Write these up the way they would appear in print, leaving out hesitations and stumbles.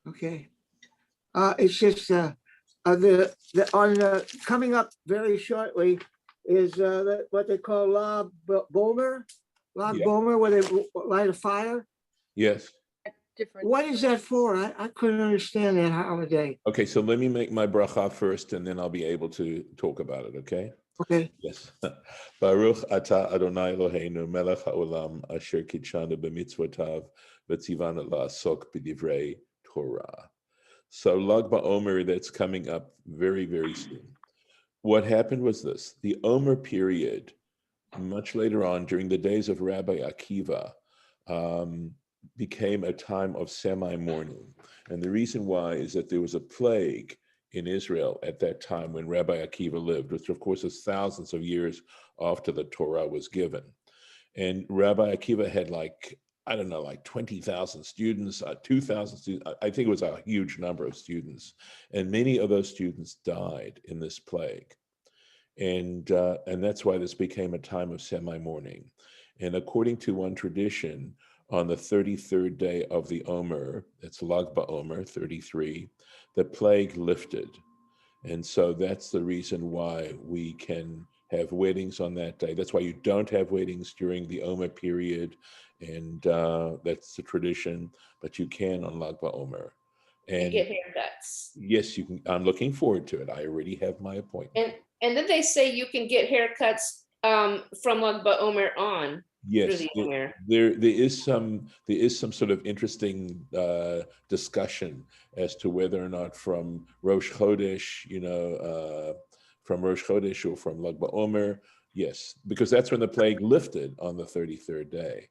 Okay. It's just the on coming up very shortly is what they call log bomer, Yeah. where they light a fire. Yes. Different. What is that for? I couldn't understand that holiday. Okay, so let me make my bracha first, and then I'll be able to talk about it, okay? Okay. Yes. Baruch atah Adonai Eloheinu melech haolam asher kitshanu b'mitzvotav v'tzivanu la'asok b'divrei Torah. So Lag BaOmer, that's coming up very, very soon. What happened was this: the Omer period, much later on, during the days of Rabbi Akiva, became a time of semi-mourning. And the reason why is that there was a plague in Israel at that time when Rabbi Akiva lived, which of course is thousands of years after the Torah was given. And Rabbi Akiva had like 20,000 students, 2,000 students. I think it was a huge number of students. And many of those students died in this plague. And that's why this became a time of semi-mourning. And according to one tradition, on the 33rd day of the Omer, it's Lag BaOmer, 33, the plague lifted. And so that's the reason why we can have weddings on that day. That's why you don't have weddings during the Omer period, and that's the tradition, but you can on Lag BaOmer. And get haircuts. Yes, you can. I'm looking forward to it. I already have my appointment. And then they say you can get haircuts from Lag BaOmer on. Yes, there is some sort of interesting discussion as to whether or not from Rosh Chodesh, from Rosh Chodesh or from Lag BaOmer. Yes, because that's when the plague lifted on the 33rd day.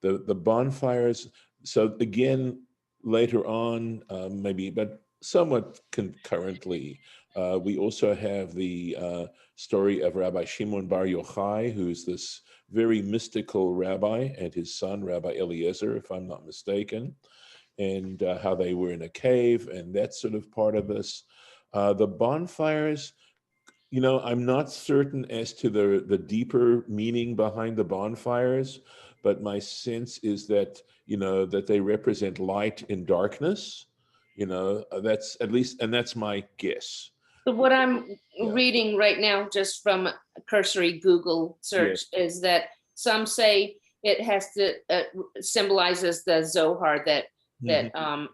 The bonfires. So again, later on, maybe, but somewhat concurrently, we also have the story of Rabbi Shimon Bar Yochai, who's this very mystical rabbi, and his son, Rabbi Eliezer, if I'm not mistaken, and how they were in a cave, and that's sort of part of this. The bonfires, I'm not certain as to the deeper meaning behind the bonfires, but my sense is that, that they represent light in darkness. That's at least, and that's my guess. So what I'm reading right now, just from a cursory Google search, is that some say it has to symbolizes the Zohar that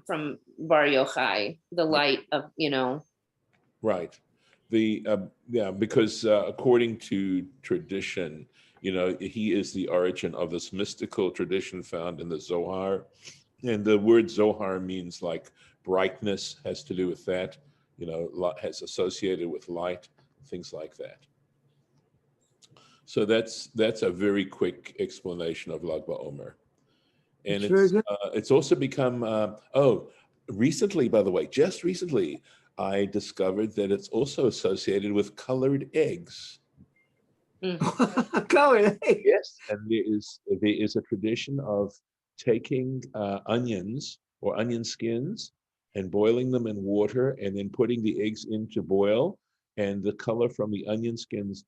from Bar Yochai, the light of, Right. Because according to tradition, he is the origin of this mystical tradition found in the Zohar. And the word Zohar means like brightness, has to do with that, has associated with light, things like that. So that's a very quick explanation of Lag BaOmer. And it's also become, recently, by the way, just recently, I discovered that it's also associated with colored eggs. Colored eggs? Yes, and there is a tradition of taking onions or onion skins and boiling them in water and then putting the eggs in to boil, and the color from the onion skins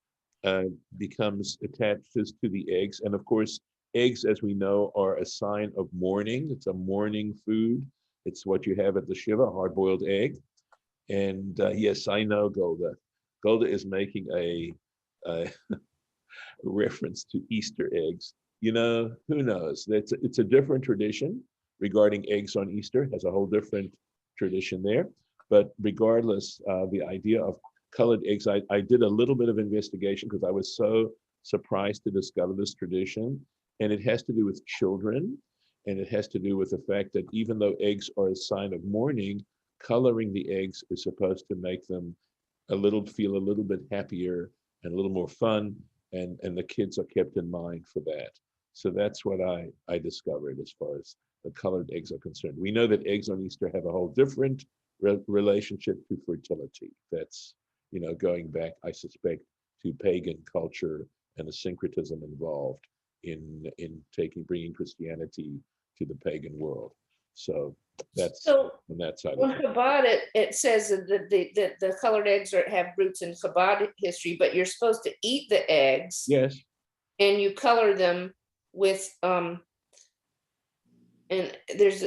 becomes attached to the eggs. And of course, eggs, as we know, are a sign of mourning. It's a mourning food. It's what you have at the Shiva, hard-boiled egg. And yes, I know Golda. Golda is making a reference to Easter eggs. Who knows? It's a different tradition regarding eggs on Easter. It has a whole different tradition there. But regardless, the idea of colored eggs, I did a little bit of investigation because I was so surprised to discover this tradition. And it has to do with children. And it has to do with the fact that even though eggs are a sign of mourning, coloring the eggs is supposed to make them feel a little bit happier and a little more fun. And the kids are kept in mind for that. So that's what I discovered as far as the colored eggs are concerned. We know that eggs on Easter have a whole different relationship to fertility. That's, going back, I suspect, to pagan culture and the syncretism involved in bringing Christianity to the pagan world. So that's on that side. Well, Chabad, it says that the colored eggs have roots in Chabad history, but you're supposed to eat the eggs. Yes. And you color them with And there's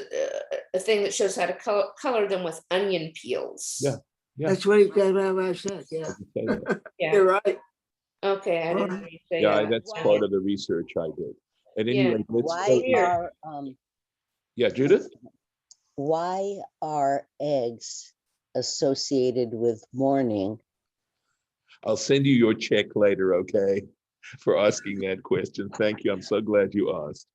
a thing that shows how to color them with onion peels. Yeah. That's what I said, yeah. I can say that. Yeah. You're right. Okay, I didn't hear you say Yeah, that. that's Wow. part of the research I did. At any Yeah. rate, let's Why go. are Yeah, Judith? why are eggs associated with mourning? I'll send you your check later, okay, for asking that question. Thank you. I'm so glad you asked.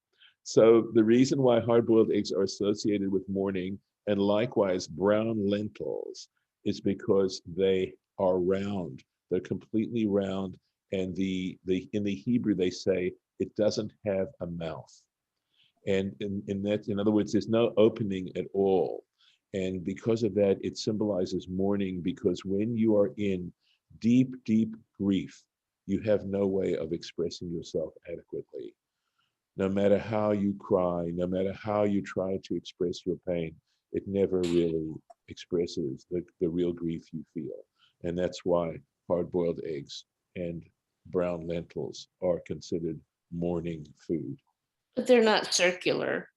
So the reason why hard-boiled eggs are associated with mourning, and likewise brown lentils, is because they are round. They're completely round, and in the Hebrew they say it doesn't have a mouth. And in other words, there's no opening at all. And because of that, it symbolizes mourning, because when you are in deep, deep grief, you have no way of expressing yourself adequately. No matter how you cry, no matter how you try to express your pain, it never really expresses the real grief you feel. And that's why hard-boiled eggs and brown lentils are considered mourning food. But they're not circular.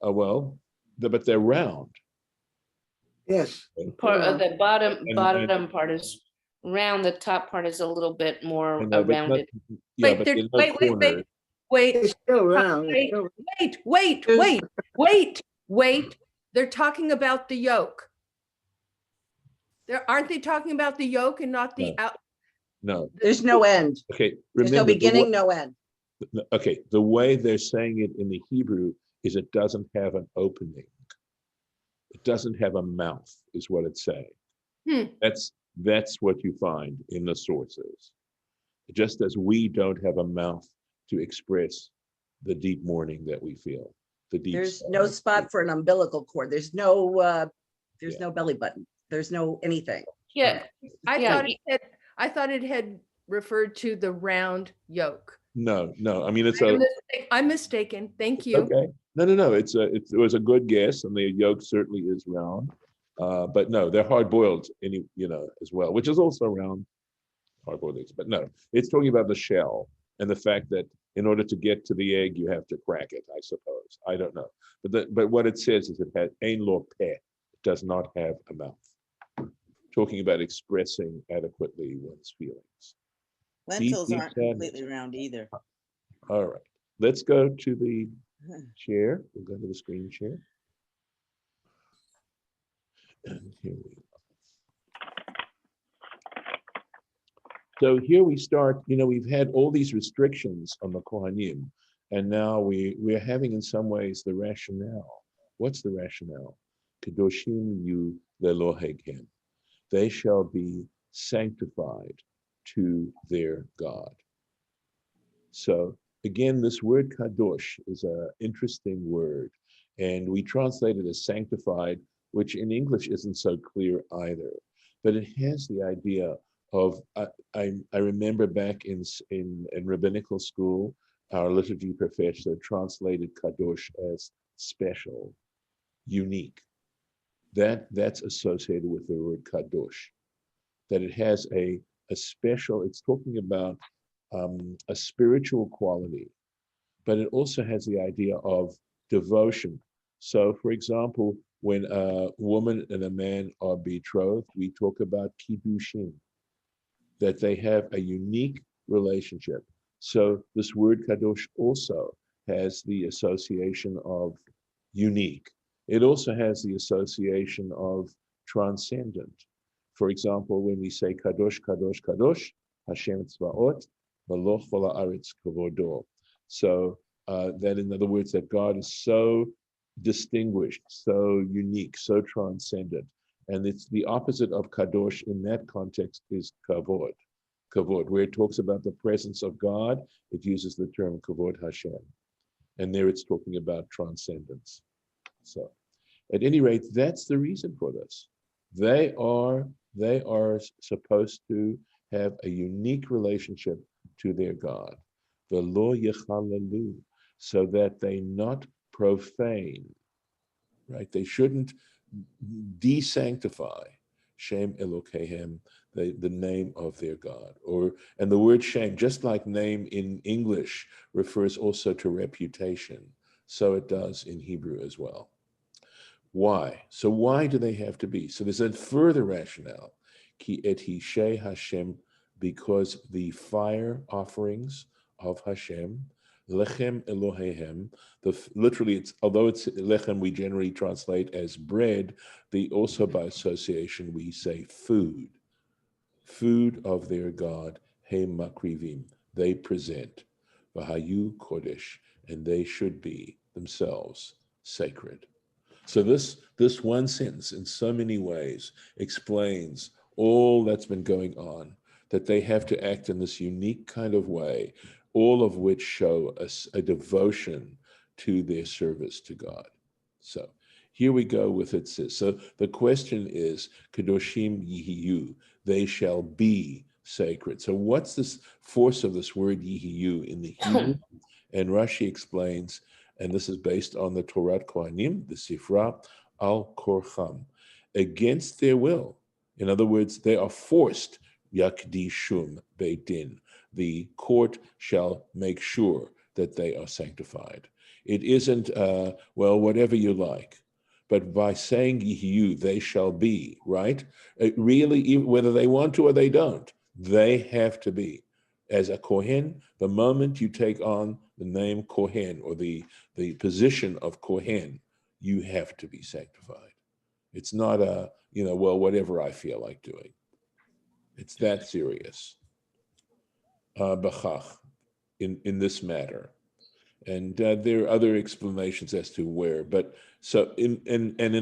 Well, but they're round. Yes. Part of the bottom And- part is round. The top part is a little bit more I know, but not- rounded. yeah, Wait, but there- there's no wait, wait, corner. wait, It's still round. It's wait, still- wait. They're talking about the yolk. Aren't they talking about the yolk and not the No. out? No. There's no end. Okay. There's no Remember, beginning, no end. okay, the way they're saying it in the Hebrew is it doesn't have an opening. It doesn't have a mouth, is what it's saying. That's what you find in the sources. Just as we don't have a mouth to express the deep mourning that we feel. The deep There's sorrow. no spot for an umbilical cord. There's no Yeah. no belly button. There's no anything. Yeah, I Yeah, thought it had referred to the round yolk. No. I mean, it's a I'm mistaken. Thank you. okay. No. It was a good guess, and the yolk certainly is round. But no, they're hard boiled, as well, which is also round, hard boiled eggs. But no, it's talking about the shell and the fact that in order to get to the egg, you have to crack it. I suppose. I don't know. But what it says is it has ein lo peh. It does not have a mouth. Talking about expressing adequately one's feelings. Lentils deep aren't sadness. completely round either. All right, let's go to the share. We'll go to the screen share. And here we go. So here we start, we've had all these restrictions on the cohanim, and now we're having in some ways the rationale. What's the rationale? Kedoshim yu leloheghem. They shall be sanctified to their God. So again, this word kadosh is an interesting word, and we translate it as sanctified, which in English isn't so clear either. But it has the idea of, I remember back in rabbinical school, our liturgy professor translated kadosh as special, unique. That's associated with the word kadosh, that it has a special, it's talking about a spiritual quality, but it also has the idea of devotion. So for example, when a woman and a man are betrothed, we talk about kiddushin, that they have a unique relationship. So this word kadosh also has the association of unique. It also has the association of transcendent. For example, when we say kadosh, kadosh, kadosh, Hashem tzvaot, v'lo chol haaretz kavodo. So that, in other words, that God is so distinguished, so unique, so transcendent. And it's the opposite of kadosh in that context is kavod. Kavod, where it talks about the presence of God, it uses the term kavod Hashem. And there it's talking about transcendence. So at any rate, that's the reason for this. They are supposed to have a unique relationship to their God. V'lo yechalalu, so that they not profane, right? They shouldn't desanctify Shem Elokehem, the name of their God. And the word shame, just like name in English, refers also to reputation. So it does in Hebrew as well. Why? So why do they have to be? So there's a further rationale. Ki et hishe Hashem, because the fire offerings of Hashem, lechem Elohehem, literally it's, although it's lechem we generally translate as bread, also by association we say food of their God, he makrivim, they present, vahayu kodesh, and they should be themselves sacred. So this one sentence in so many ways explains all that's been going on, that they have to act in this unique kind of way, all of which show us a devotion to their service to God. So here we go with it. So the question is, Kadoshim Yihiyu, they shall be sacred. So what's this force of this word Yihiyu in the Hebrew? And Rashi explains, and this is based on the Torah cohanim, the Sifra, al korcham, against their will. In other words, they are forced, yakdishum beit din. The court shall make sure that they are sanctified. It isn't, well, whatever you like. But by saying Yihiyu, they shall be, right? Really, whether they want to or they don't, they have to be. As a Cohen, the moment you take on the name Cohen or the position of Cohen, you have to be sanctified. It's not a, well, whatever I feel like doing. It's that serious. B'chach, in this matter. And there are other explanations as to where, but so in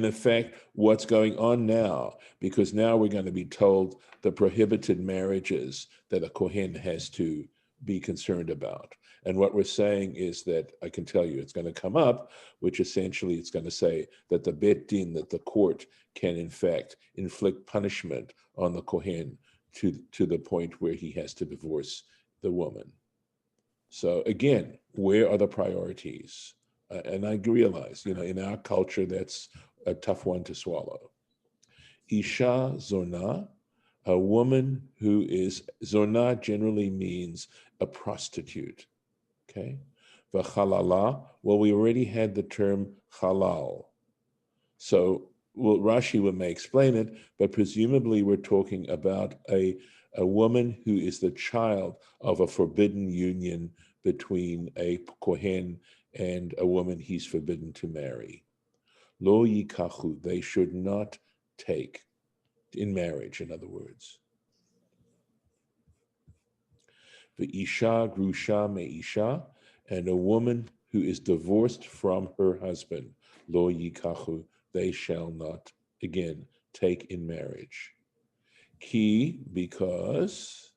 effect, what's going on now, because now we're going to be told the prohibited marriages that a Cohen has to be concerned about. And what we're saying is that, I can tell you, it's going to come up, which essentially it's going to say that the Beit Din, that the court can in fact inflict punishment on the Cohen to the point where he has to divorce the woman. So again, where are the priorities? And I realize, in our culture, that's a tough one to swallow. Isha Zonah, a woman who is, Zonah generally means a prostitute, okay? V'chalala, well, we already had the term Chalal. So, well, Rashi may explain it, but presumably we're talking about a woman who is the child of a forbidden union between a Cohen and a woman he's forbidden to marry. Lo yikachu, they should not take, in marriage, in other words. V'isha grusha me'isha, and a woman who is divorced from her husband, lo yikachu, they shall not, again, take in marriage. Ki, because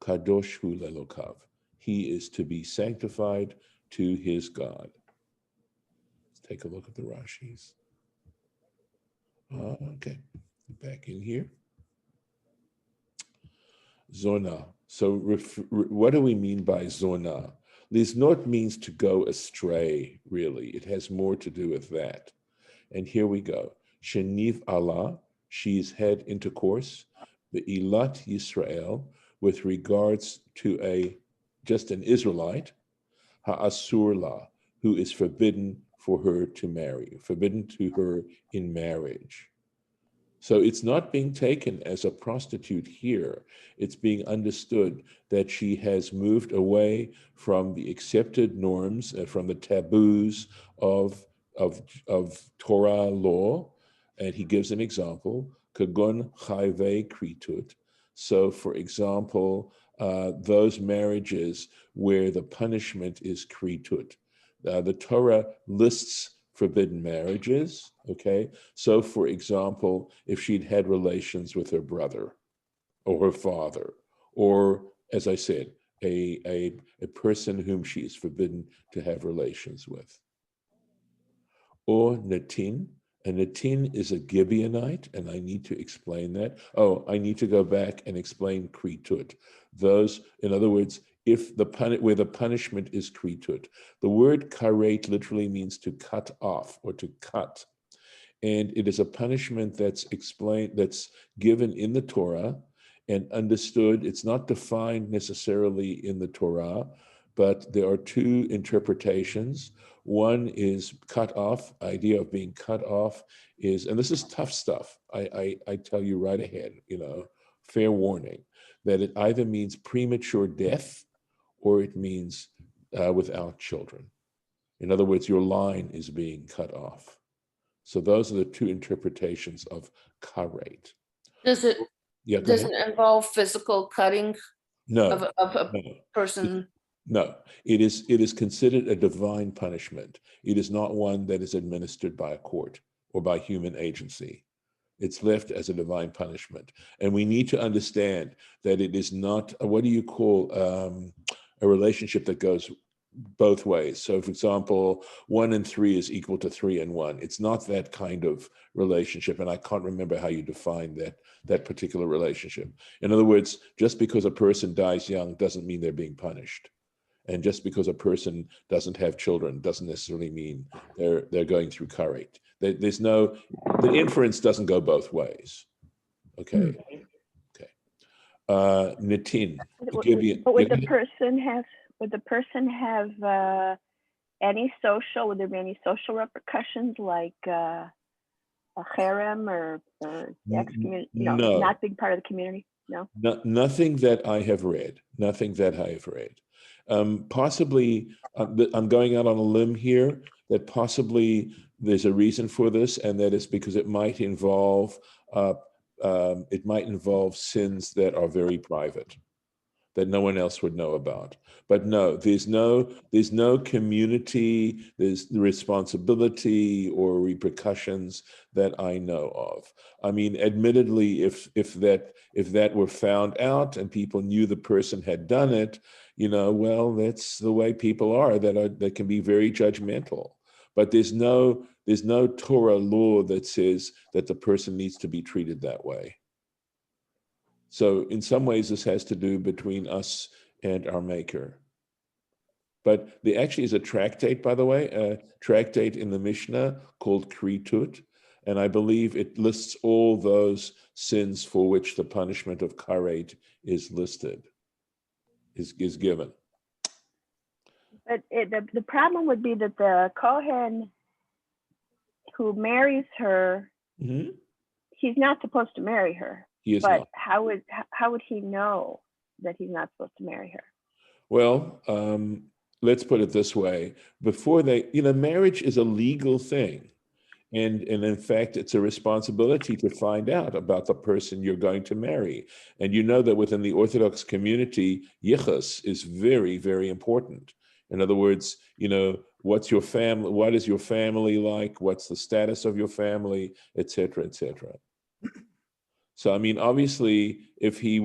kadosh hu lelokav, he is to be sanctified to his God. Let's take a look at the Rashis. Okay, back in here. Zona. So what do we mean by zona? Liznot means to go astray, really. It has more to do with that. And here we go. Sheniv Allah, she's had intercourse. The Ilat Yisrael, with regards to just an Israelite, Ha'asur la, who is forbidden for her to marry, forbidden to her in marriage. So it's not being taken as a prostitute here. It's being understood that she has moved away from the accepted norms, from the taboos of Torah law. And he gives an example, kagon chayve kritut. So for example, those marriages where the punishment is kritut. The Torah lists forbidden marriages, okay? So for example, if she'd had relations with her brother or her father, or as I said, a person whom she is forbidden to have relations with. Or Netin. A Netin is a Gibeonite, and I need to explain that. Oh, I need to go back and explain kritut. Those, in other words, where the punishment is kritut. The word karet literally means to cut off or to cut. And it is a punishment that's given in the Torah and understood. It's not defined necessarily in the Torah, but there are two interpretations. One is cut off. Idea of being cut off is, and this is tough stuff. I tell you right ahead, fair warning, that it either means premature death or it means without children. In other words, your line is being cut off. So those are the two interpretations of karet. Does it, Yeah, go does ahead. it involve physical cutting No, of a no. person? No, it is considered a divine punishment. It is not one that is administered by a court or by human agency. It's left as a divine punishment. And we need to understand that it is not, what do you call a relationship that goes both ways? So for example, 1 and 3 is equal to 3 and 1. It's not that kind of relationship. And I can't remember how you define that particular relationship. In other words, just because a person dies young doesn't mean they're being punished. And just because a person doesn't have children doesn't necessarily mean they're going through karet. There's no, the inference doesn't go both ways. Okay. Okay. Netin, give you. But would the person have any social? Would there be any social repercussions like a harem or excommunication? No. Not being part of the community. No. Nothing that I have read. Nothing that I have read. Possibly, I'm going out on a limb here, that possibly there's a reason for this, and that is because it might involve sins that are very private, that no one else would know about. But no, there's no community, there's the responsibility or repercussions that I know of. I mean, admittedly, if that were found out and people knew the person had done it, well, that's the way people are, that can be very judgmental. But there's no Torah law that says that the person needs to be treated that way. So in some ways, this has to do between us and our maker. But there actually is a tractate, by the way, a tractate in the Mishnah called Kritut. And I believe it lists all those sins for which the punishment of karet is listed, is given. But the problem would be that the Cohen who marries her, Mm-hmm. he's not supposed to marry her. He is But not. how would he know that he's not supposed to marry her? Well, let's put it this way. Before marriage is a legal thing. And in fact, it's a responsibility to find out about the person you're going to marry. And you know that within the Orthodox community, yichus is very, very important. In other words, what's your family? What is your family like? What's the status of your family, et cetera, et cetera. So, I mean, obviously, if he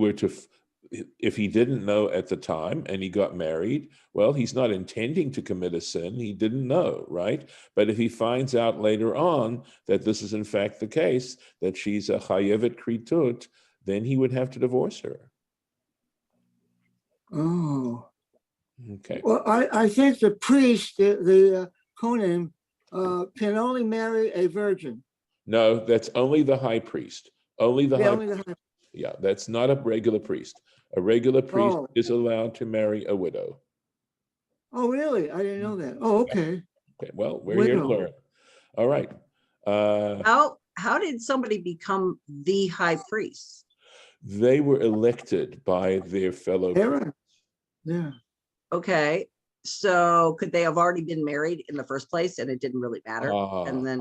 didn't know at the time and he got married, well, he's not intending to commit a sin. He didn't know, right? But if he finds out later on that this is in fact the case, that she's a chayevet kritut, then he would have to divorce her. Oh. Okay. Well, I think the priest, the cohanim, can only marry a virgin. No, that's only the high priest. Only the high priest. High. Yeah, that's not a regular priest. A regular priest Oh. is allowed to marry a widow. Oh, really? I didn't know that. Oh, okay. Okay, well, we're here to Widow. learn. All right. How did somebody become the high priest? They were elected by their fellow priests. Aaron. Yeah. Okay, so could they have already been married in the first place and it didn't really matter? And then,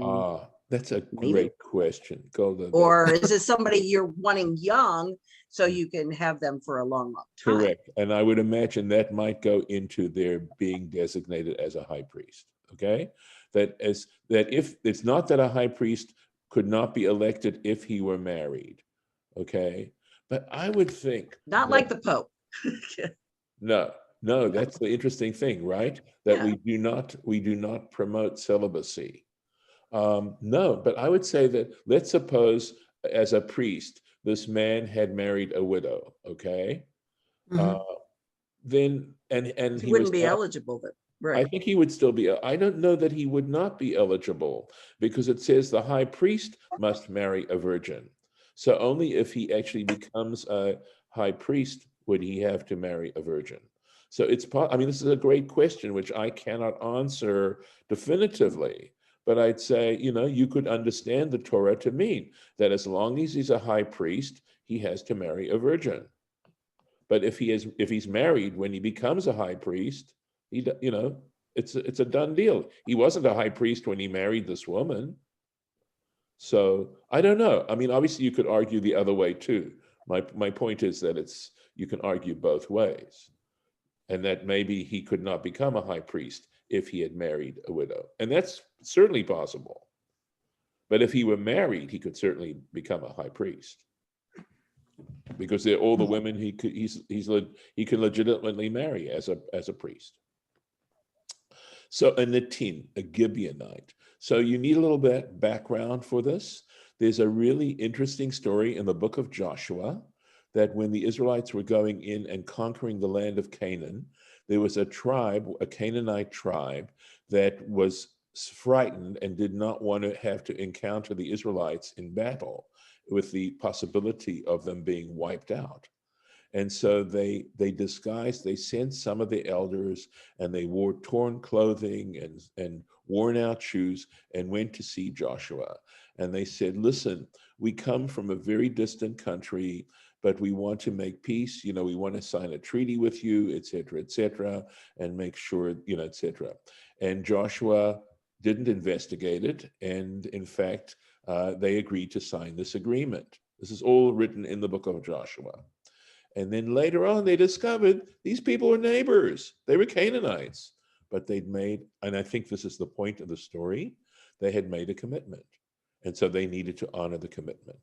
That's a maybe. great question. Or is it somebody you're wanting young so you can have them for a long, long time? Correct. And I would imagine that might go into their being designated as a high priest. Okay, that if it's not that a high priest could not be elected if he were married. Okay, but I would think Not like the Pope. No, that's the interesting thing, right? That Yeah. we do not promote celibacy. No, but I would say that, let's suppose as a priest, this man had married a widow, okay? Mhm. Then, and He he wouldn't was be out- eligible, but, I right. think he would still be, I don't know that he would not be eligible, because it says the high priest must marry a virgin. So only if he actually becomes a high priest would he have to marry a virgin. So I mean, this is a great question, which I cannot answer definitively. But I'd say, you could understand the Torah to mean that as long as he's a high priest, he has to marry a virgin. But if he's married when he becomes a high priest, it's a done deal. He wasn't a high priest when he married this woman. So I don't know. I mean, obviously you could argue the other way too. My point is that you can argue both ways, and that maybe he could not become a high priest if he had married a widow, and that's certainly possible. But if he were married, he could certainly become a high priest, because they're all the women he can legitimately marry as a priest. So a Netin, a Gibeonite. So you need a little bit background for this. There's a really interesting story in the book of Joshua that when the Israelites were going in and conquering the land of Canaan, there was a tribe, a Canaanite tribe, that was frightened and did not want to have to encounter the Israelites in battle with the possibility of them being wiped out. And so they sent some of the elders, and they wore torn clothing and worn out shoes and went to see Joshua. And they said, listen, we come from a very distant country, but we want to make peace. We want to sign a treaty with you, et cetera, and make sure, et cetera. And Joshua didn't investigate it. And in fact, they agreed to sign this agreement. This is all written in the book of Joshua. And then later on, they discovered these people were neighbors. They were Canaanites, but they'd made, and I think this is the point of the story, they had made a commitment. And so they needed to honor the commitment.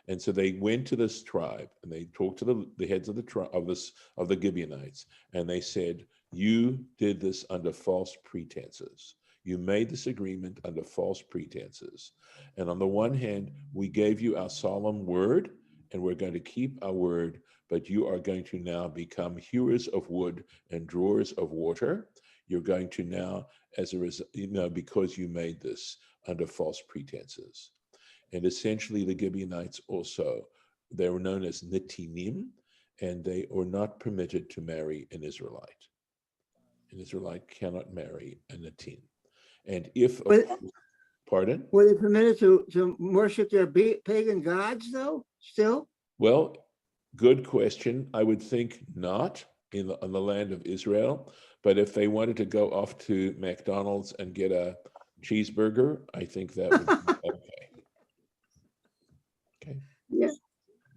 And so they went to this tribe and they talked to the heads of the tribe of the Gibeonites, and they said, you did this under false pretenses. You made this agreement under false pretenses. And on the one hand, we gave you our solemn word, and we're going to keep our word, but you are going to now become hewers of wood and drawers of water. You're going to now, as a result, because you made this under false pretenses. And essentially the Gibeonites also, they were known as Netinim, and they were not permitted to marry an Israelite. An Israelite cannot marry a Netin. And if, pardon? Were they permitted to worship their pagan gods though, still? Well, good question. I would think not on the land of Israel, but if they wanted to go off to McDonald's and get a cheeseburger, I think that would be okay. Okay. Yeah.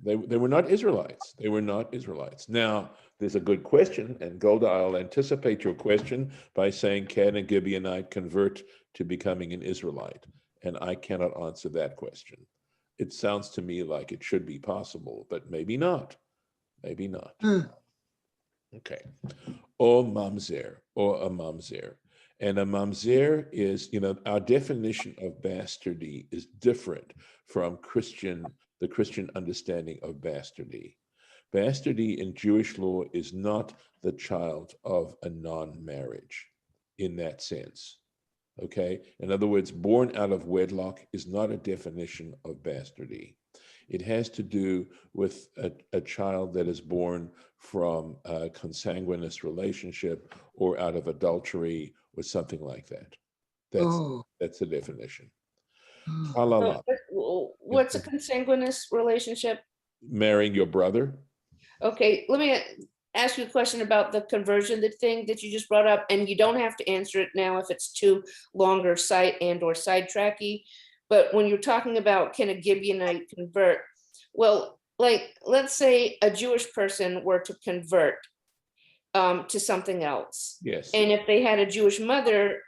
They were not Israelites. They were not Israelites. Now, there's a good question, and Golda, I'll anticipate your question by saying, can a Gibeonite convert to becoming an Israelite? And I cannot answer that question. It sounds to me like it should be possible, but maybe not. Maybe not. Okay. Or mamzer, or a mamzer. And a mamzer is, our definition of bastardy is different from the Christian understanding of bastardy. Bastardy in Jewish law is not the child of a non-marriage in that sense. Okay? In other words, born out of wedlock is not a definition of bastardy. It has to do with a child that is born from a consanguineous relationship or out of adultery or something like that. That's the definition. Chalal. What's a consanguineous relationship? Marrying your brother. Okay, let me ask you a question about the conversion, the thing that you just brought up, and you don't have to answer it now if it's too long or sidetracky. But when you're talking about can a Gibeonite convert, well, like let's say a Jewish person were to convert to something else. Yes. And if they had a Jewish mother,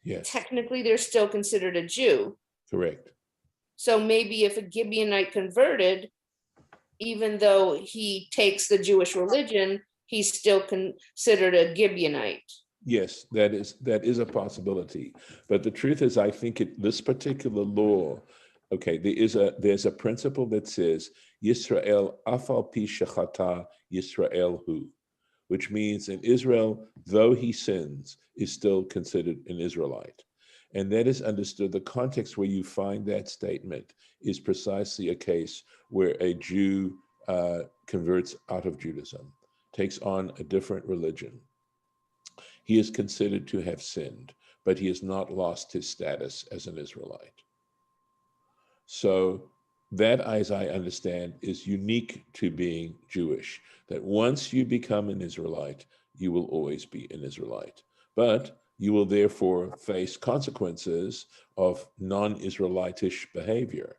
yes, technically they're still considered a Jew. Correct. So maybe if a Gibeonite converted, even though he takes the Jewish religion, he's still considered a Gibeonite. Yes, that is a possibility. But the truth is, I think this particular law, okay, there's a principle that says Yisrael afal pi shechata Yisrael hu, which means in Israel, though he sins, is still considered an Israelite. And that is understood. The context where you find that statement is precisely a case where a Jew converts out of Judaism, takes on a different religion, he is considered to have sinned, but he has not lost his status as an Israelite. So that, as I understand, is unique to being Jewish, that once you become an Israelite, you will always be an Israelite. But you will therefore face consequences of non-Israelitish behavior.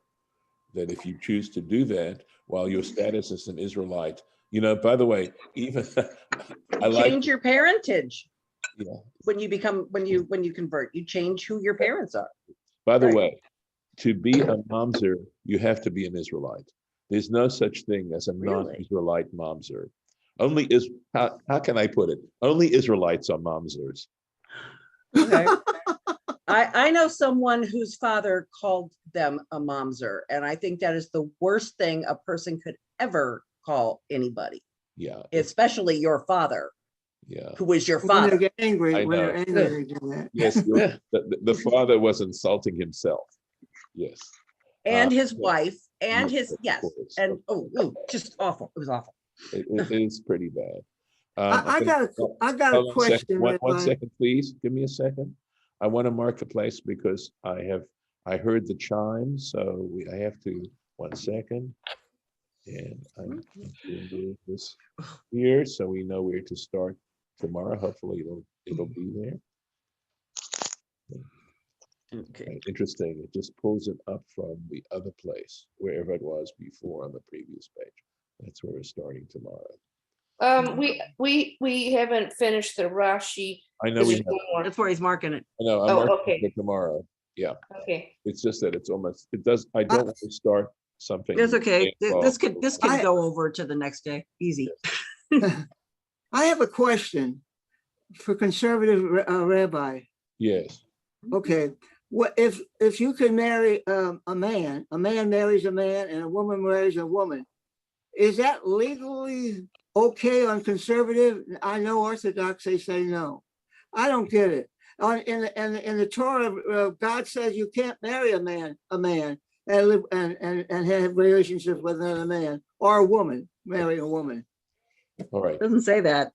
That if you choose to do that while your status as an Israelite, by the way, even Change your parentage. Yeah. When you convert, you change who your parents are. By the way, to be a mamzer, you have to be an Israelite. There's no such thing as a non-Israelite mamzer. How can I put it? Only Israelites are mamzers. Okay. I know someone whose father called them a mamzer, and I think that is the worst thing a person could ever call anybody. Yeah. Especially your father. Yeah. Who was your When father. they get angry, when they're angry, they do that. Yes, the father was insulting himself. Yes. And his wife, and yes, and just awful. It was awful. It is pretty bad. I got a question. One second, please. Give me a second. I want to mark the place because I heard the chime, so I have to. 1 second, and I'm going to do this here so we know where to start tomorrow. Hopefully, it'll be there. Okay. Interesting. It just pulls it up from the other place, wherever it was before on the previous page. That's where we're starting tomorrow. We haven't finished the Rashi. I know we have. That's where he's marking it. I know. I'm marking it tomorrow. Yeah. Okay. It's just that it does. I don't want to start something. That's okay. This could go over to the next day. Easy. I have a question for conservative rabbi. Yes. Okay. What if you can marry a man marries a man, and a woman marries a woman? Is that legally okay on conservative? I know Orthodox, they say no. I don't get it. In the Torah, God says you can't marry a man and live and have relationships with another man, or a woman marry a woman. All right. It doesn't say that.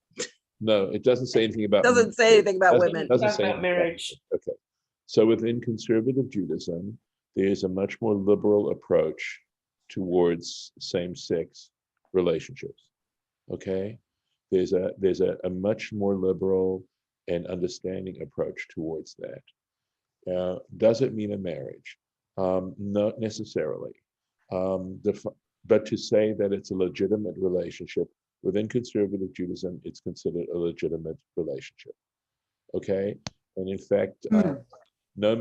No, it doesn't say anything about. Doesn't say anything about women. Doesn't say about marriage. Okay. So within conservative Judaism, there's a much more liberal approach towards same-sex relationships. Okay, there's a much more liberal and understanding approach towards that. Does it mean a marriage? Not necessarily. But to say that it's a legitimate relationship within conservative Judaism, it's considered a legitimate relationship. Okay, and in fact, no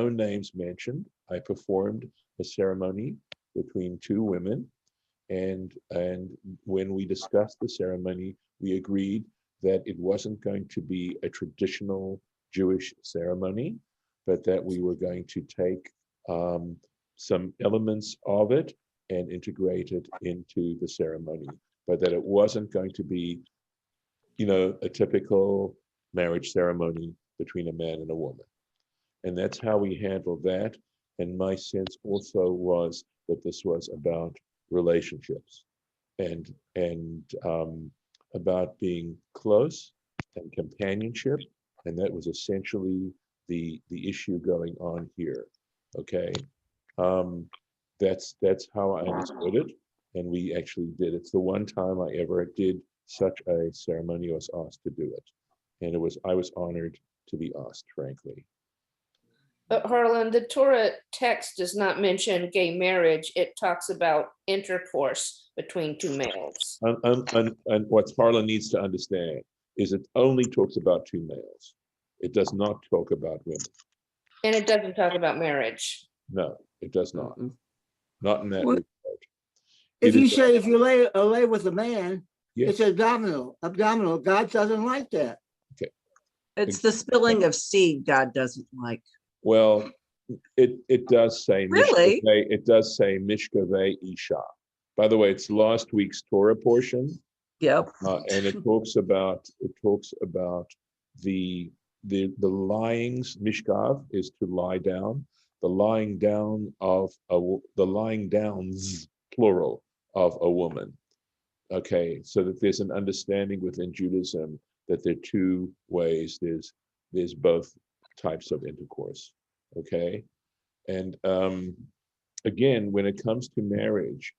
names mentioned. I performed a ceremony between two women, and when we discussed the ceremony, we agreed that it wasn't going to be a traditional Jewish ceremony, but that we were going to take some elements of it and integrate it into the ceremony, but that it wasn't going to be, a typical marriage ceremony between a man and a woman. And that's how we handled that. And my sense also was that this was about relationships and about being close and companionship. And that was essentially the issue going on here. Okay. That's how I understood it. And we actually did. It's the one time I ever did such a ceremony, was asked to do it. And I was honored to be asked, frankly. But Harlan, the Torah text does not mention gay marriage. It talks about intercourse between two males. And what Harlan needs to understand is it only talks about two males. It does not talk about women. And it doesn't talk about marriage. No, it does not. Not in that regard. If you lay with a man, yes. It's abdominal. God doesn't like that. Okay. It's the spilling of seed God doesn't like. Well, it does say really. It does say Mishkaveh Isha. By the way, it's last week's Torah portion. Yep. And it talks about the lyings. Mishkav is to lie down. The lying down of the lying downs plural of a woman. Okay, so that there's an understanding within Judaism that there are two ways. There's both types of intercourse. Okay, and again, when it comes to marriage,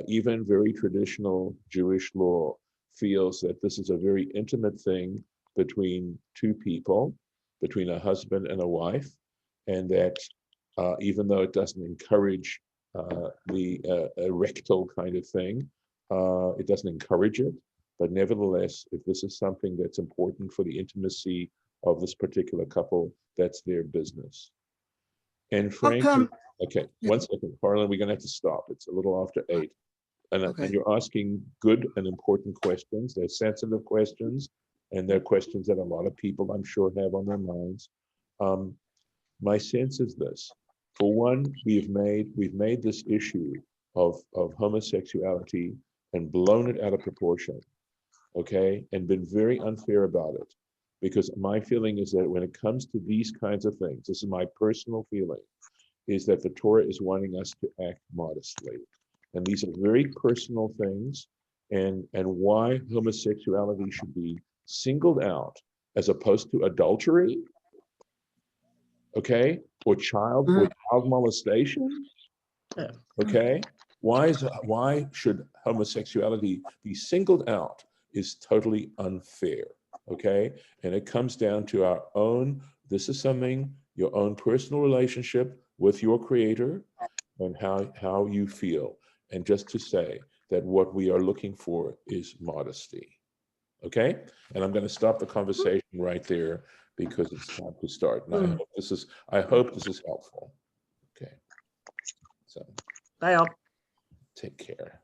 even very traditional Jewish law feels that this is a very intimate thing between two people, between a husband and a wife, and that even though it doesn't encourage the rectal kind of thing, it doesn't encourage it, but nevertheless, if this is something that's important for the intimacy of this particular couple, that's their business. And How frankly, come? okay, 1 second, Harlan, we're gonna have to stop. It's a little after 8. And Okay. you're asking good and important questions. They're sensitive questions, and they're questions that a lot of people, I'm sure, have on their minds. My sense is this: for one, we've made this issue of homosexuality and blown it out of proportion, okay, and been very unfair about it. Because my feeling is that when it comes to these kinds of things, this is my personal feeling, is that the Torah is wanting us to act modestly. And these are very personal things, and why homosexuality should be singled out as opposed to adultery, okay, or child molestation, Yeah. okay? Why should homosexuality be singled out is totally unfair, okay? And it comes down to our own, this is something, your own personal relationship with your creator and how you feel. And just to say that what we are looking for is modesty, okay? And I'm gonna stop the conversation right there because it's time to start. And I hope this is helpful, okay? So Bye all. take care.